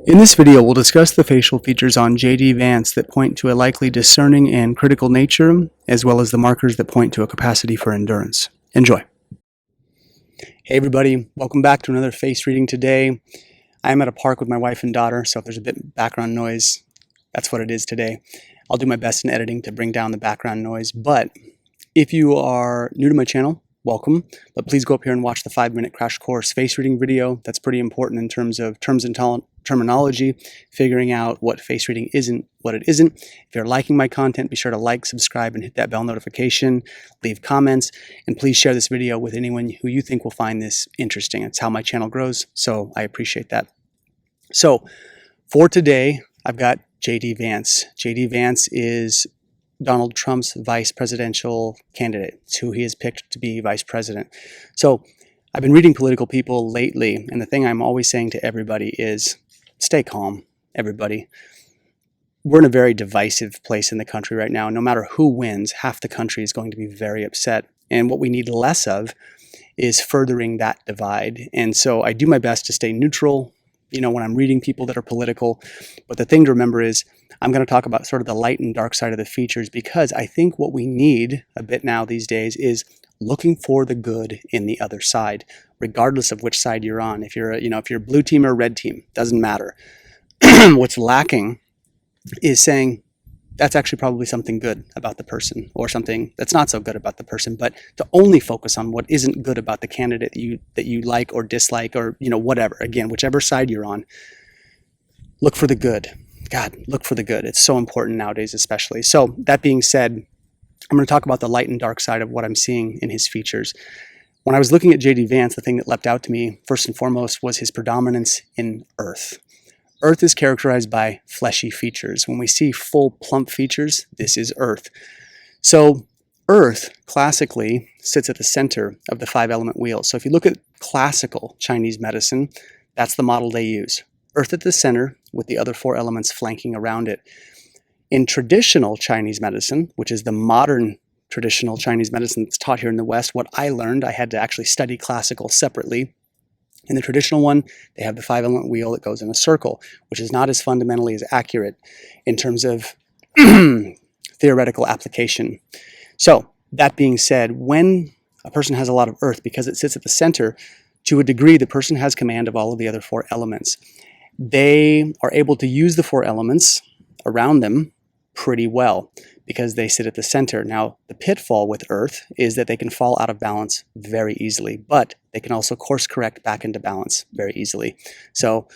In this video, we'll discuss the facial features on JD Vance that point to a likely discerning and critical nature, as well as the markers that point to a capacity for endurance. Enjoy. Hey everybody, welcome back to another face reading today. I'm at a park with my wife and daughter, so if there's a bit of background noise, that's what it is today. I'll do my best in editing to bring down the background noise, but if you are new to my channel, welcome, but please go up here and watch the 5-minute crash course face reading video. That's pretty important in terms of terms and terminology, figuring out what face reading isn't, what it isn't. If you're liking my content, be sure to like, subscribe, and hit that bell notification, leave comments, and please share this video with anyone who you think will find this interesting. It's how my channel grows, so I appreciate that. So for today, I've got JD Vance. JD Vance is Donald Trump's vice presidential candidate. It's who he has picked to be vice president. So I've been reading political people lately, and the thing I'm always saying to everybody is stay calm, everybody. We're in a very divisive place in the country right now. No matter who wins, half the country is going to be very upset. And what we need less of is furthering that divide. And so I do my best to stay neutral, when I'm reading people that are political. But the thing to remember is I'm going to talk about sort of the light and dark side of the features, because I think what we need a bit now these days is looking for the good in the other side, regardless of which side you're on. If you're blue team or red team, doesn't matter. What's lacking is saying that's actually probably something good about the person, or something that's not so good about the person, but to only focus on what isn't good about the candidate that you like or dislike, or whatever. Again, whichever side you're on, look for the good. God, look for the good. It's so important nowadays, especially. So that being said, I'm going to talk about the light and dark side of what I'm seeing in his features. When I was looking at JD Vance, the thing that leapt out to me first and foremost was his predominance in earth. Earth is characterized by fleshy features. When we see full plump features, this is earth. So earth classically sits at the center of the 5-element wheel. So if you look at classical Chinese medicine, that's the model they use. Earth at the center with the other 4 elements flanking around it. In traditional Chinese medicine, which is the modern traditional Chinese medicine that's taught here in the West, what I learned, I had to actually study classical separately. In the traditional one, they have the 5-element wheel that goes in a circle, which is not as fundamentally as accurate in terms of theoretical application. So that being said, when a person has a lot of earth, because it sits at the center, to a degree, the person has command of all of the other 4 elements. They are able to use the 4 elements around them pretty well because they sit at the center. Now, the pitfall with earth is that they can fall out of balance very easily, but they can also course correct back into balance very easily. So,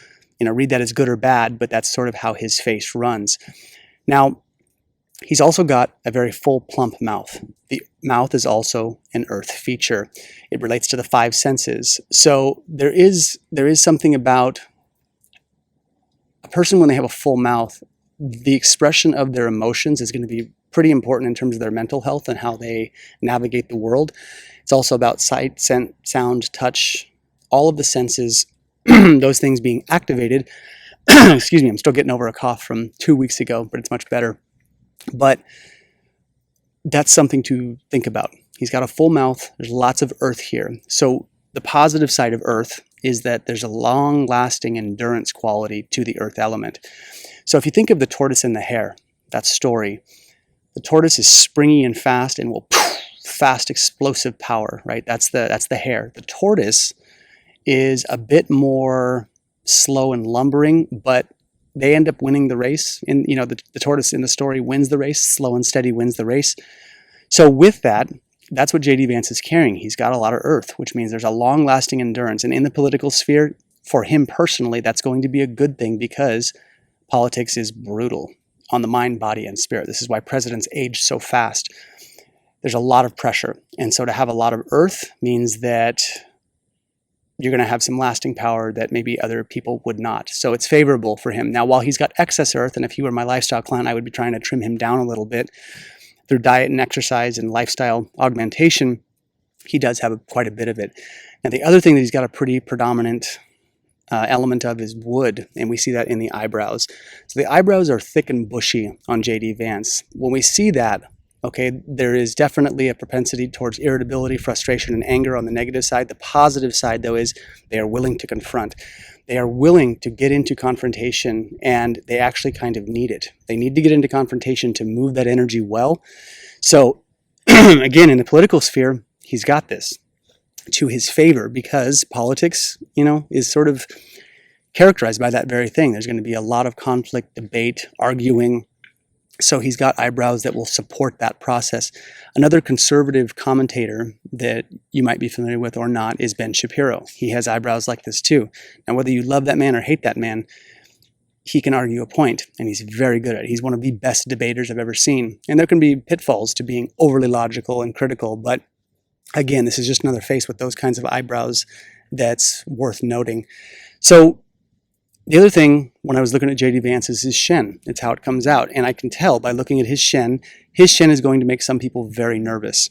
read that as good or bad, but that's sort of how his face runs. Now, he's also got a very full, plump mouth. The mouth is also an earth feature. It relates to the 5 senses. So there is something about a person when they have a full mouth, the expression of their emotions is going to be pretty important in terms of their mental health and how they navigate the world. It's also about sight, scent, sound, touch, all of the senses, those things being activated. Excuse me, I'm still getting over a cough from 2 weeks ago, but it's much better. But that's something to think about. He's got a full mouth. There's lots of earth here. So the positive side of earth is that there's a long-lasting endurance quality to the earth element. So if you think of the tortoise and the hare, that story, the tortoise is springy and fast and will fast explosive power, right? That's the hare. The tortoise is a bit more slow and lumbering, but they end up winning the race. And the tortoise in the story wins the race. Slow and steady wins the race. So with that, that's what JD Vance is carrying. He's got a lot of earth, which means there's a long-lasting endurance. And in the political sphere, for him personally, that's going to be a good thing because politics is brutal on the mind, body, and spirit. This is why presidents age so fast. There's a lot of pressure. And so to have a lot of earth means that you're going to have some lasting power that maybe other people would not. So it's favorable for him. Now, while he's got excess earth, and if he were my lifestyle client, I would be trying to trim him down a little bit through diet and exercise and lifestyle augmentation, he does have quite a bit of it. Now, the other thing that he's got a pretty predominant element of is wood, and we see that in the eyebrows. So the eyebrows are thick and bushy on JD Vance. When we see that, okay, there is definitely a propensity towards irritability, frustration, and anger on the negative side. The positive side, though, is they are willing to confront. They are willing to get into confrontation, and they actually kind of need it. They need to get into confrontation to move that energy well. So again, in the political sphere, he's got this to his favor, because politics, is sort of characterized by that very thing. There's going to be a lot of conflict, debate, arguing. So he's got eyebrows that will support that process. Another conservative commentator that you might be familiar with or not is Ben Shapiro. He has eyebrows like this too. Now, whether you love that man or hate that man, he can argue a point, and he's very good at it. He's one of the best debaters I've ever seen. And there can be pitfalls to being overly logical and critical, but again, this is just another face with those kinds of eyebrows that's worth noting. So the other thing, when I was looking at JD Vance, is his shen. It's how it comes out. And I can tell by looking at his shen is going to make some people very nervous.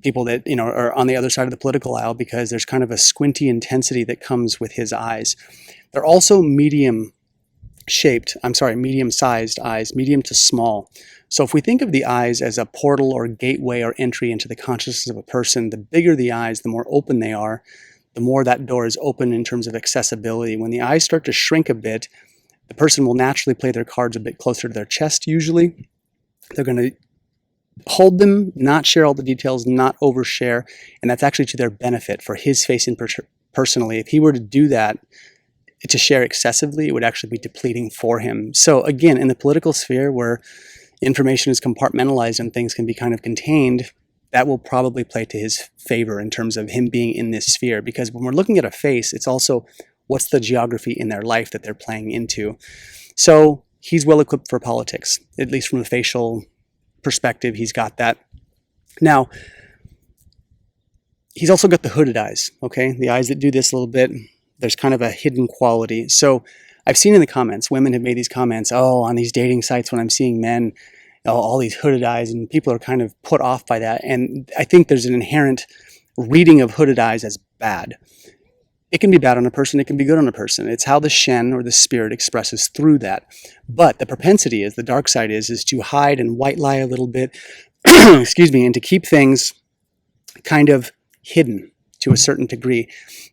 People that, are on the other side of the political aisle, because there's kind of a squinty intensity that comes with his eyes. They're also medium-sized eyes, medium to small. So if we think of the eyes as a portal or gateway or entry into the consciousness of a person, the bigger the eyes, the more open they are, the more that door is open in terms of accessibility. When the eyes start to shrink a bit, the person will naturally play their cards a bit closer to their chest usually. They're going to hold them, not share all the details, not overshare, and that's actually to their benefit for his face in personally. If he were to do that, to share excessively, it would actually be depleting for him. So again, in the political sphere where information is compartmentalized and things can be kind of contained, that will probably play to his favor in terms of him being in this sphere. Because when we're looking at a face, it's also what's the geography in their life that they're playing into. So he's well equipped for politics, at least from a facial perspective. He's got that. Now, he's also got the hooded eyes, okay? The eyes that do this a little bit. There's kind of a hidden quality. So I've seen in the comments, women have made these comments, on these dating sites when I'm seeing men, all these hooded eyes, and people are kind of put off by that. And I think there's an inherent reading of hooded eyes as bad. It can be bad on a person, it can be good on a person. It's how the shen or the spirit expresses through that. But the propensity is, the dark side is to hide and white lie a little bit, excuse me, and to keep things kind of hidden to a certain degree.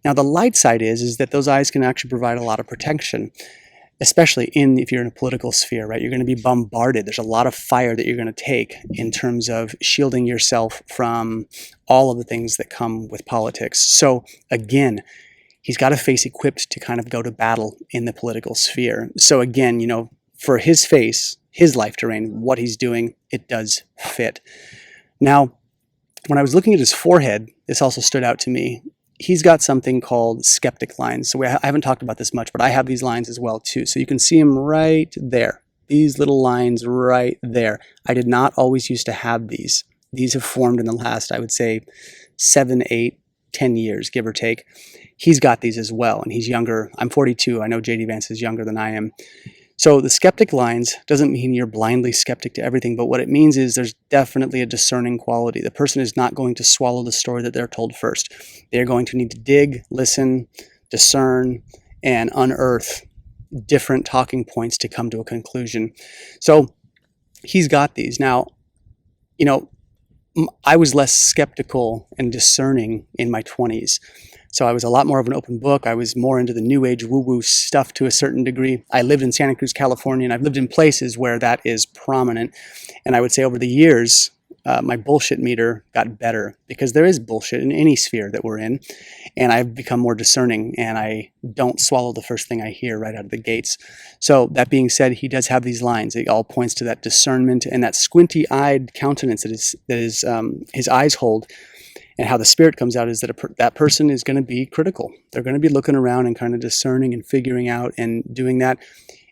Now, the light side is that those eyes can actually provide a lot of protection, especially if you're in a political sphere, right? You're going to be bombarded. There's a lot of fire that you're going to take in terms of shielding yourself from all of the things that come with politics. So again, he's got a face equipped to kind of go to battle in the political sphere. So again, for his face, his life terrain, what he's doing, it does fit. Now, when I was looking at his forehead, this also stood out to me. He's got something called Skeptic Lines. So I haven't talked about this much, but I have these lines as well too. So you can see them right there. These little lines right there. I did not always used to have these. These have formed in the last, I would say, 7, 8, 10 years, give or take. He's got these as well, and he's younger. I'm 42. I know JD Vance is younger than I am. So the skeptic lines doesn't mean you're blindly skeptic to everything, but what it means is there's definitely a discerning quality. The person is not going to swallow the story that they're told first. They're going to need to dig, listen, discern, and unearth different talking points to come to a conclusion. So he's got these. Now, I was less skeptical and discerning in my 20s. So I was a lot more of an open book. I was more into the new age woo-woo stuff to a certain degree. I lived in Santa Cruz, California, and I've lived in places where that is prominent. And I would say over the years, my bullshit meter got better, because there is bullshit in any sphere that we're in. And I've become more discerning, and I don't swallow the first thing I hear right out of the gates. So that being said, he does have these lines. It all points to that discernment and that squinty-eyed countenance that is his eyes hold. And how the spirit comes out is that that person is going to be critical. They're going to be looking around and kind of discerning and figuring out and doing that.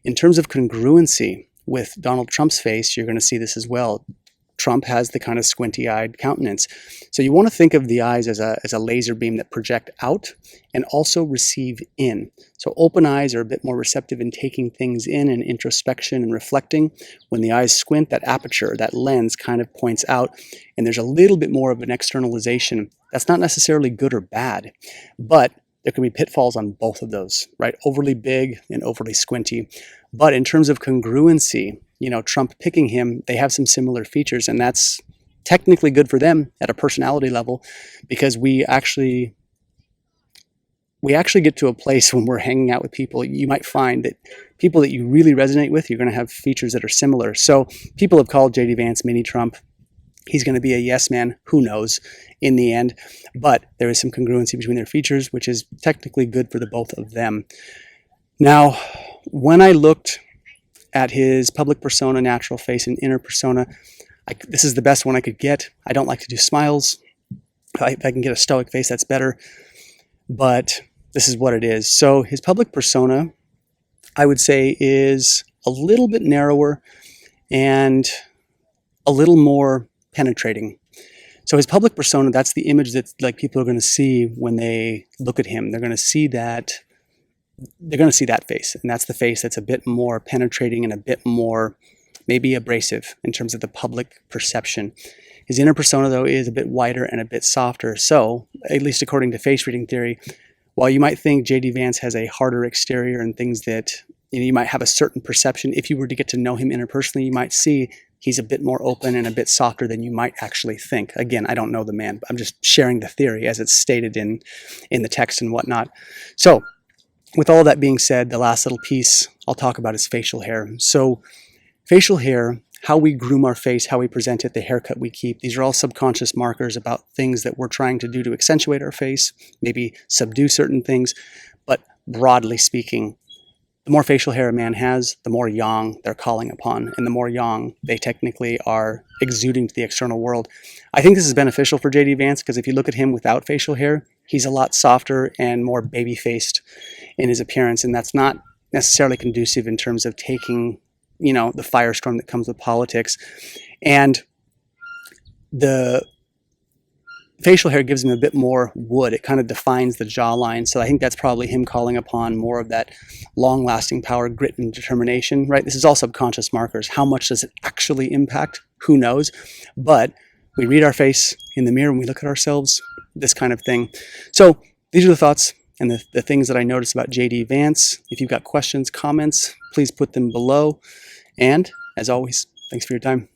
In terms of congruency with Donald Trump's face, you're going to see this as well. Trump has the kind of squinty-eyed countenance. So you want to think of the eyes as a laser beam that project out and also receive in. So open eyes are a bit more receptive in taking things in and introspection and reflecting. When the eyes squint, that aperture, that lens kind of points out, and there's a little bit more of an externalization. That's not necessarily good or bad, but there can be pitfalls on both of those, right? Overly big and overly squinty. But in terms of congruency, Trump picking him, they have some similar features, and that's technically good for them at a personality level, because we actually we actually get to a place when we're hanging out with people, you might find that people that you really resonate with, you're going to have features that are similar. So people have called JD Vance mini Trump. He's going to be a yes man, who knows, in the end. But there is some congruency between their features, which is technically good for the both of them. Now, when I looked at his public persona, natural face, and inner persona, this is the best one I could get. I don't like to do smiles. If I can get a stoic face, that's better. But this is what it is. So his public persona, I would say, is a little bit narrower and a little more penetrating. So his public persona, that's the image that like people are going to see when they look at him. They're going to see that face, and that's the face that's a bit more penetrating and a bit more maybe abrasive in terms of the public perception. His inner persona, though, is a bit wider and a bit softer. So, at least according to face reading theory, while you might think JD Vance has a harder exterior and things that you might have a certain perception, if you were to get to know him interpersonally, you might see he's a bit more open and a bit softer than you might actually think. Again, I don't know the man, but I'm just sharing the theory as it's stated in the text and whatnot. So, with all that being said, the last little piece I'll talk about is facial hair. So, facial hair, how we groom our face, how we present it, the haircut we keep, these are all subconscious markers about things that we're trying to do to accentuate our face, maybe subdue certain things. But broadly speaking, the more facial hair a man has, the more yang they're calling upon, and the more yang they technically are exuding to the external world. I think this is beneficial for JD Vance because if you look at him without facial hair, he's a lot softer and more baby-faced in his appearance, and that's not necessarily conducive in terms of taking the firestorm that comes with politics. And the facial hair gives him a bit more wood. It kind of defines the jawline. So I think that's probably him calling upon more of that long-lasting power, grit, and determination, right? This is all subconscious markers. How much does it actually impact? Who knows? But we read our face in the mirror and we look at ourselves, this kind of thing. So these are the thoughts and the things that I noticed about JD Vance. If you've got questions, comments, please put them below. And as always, thanks for your time.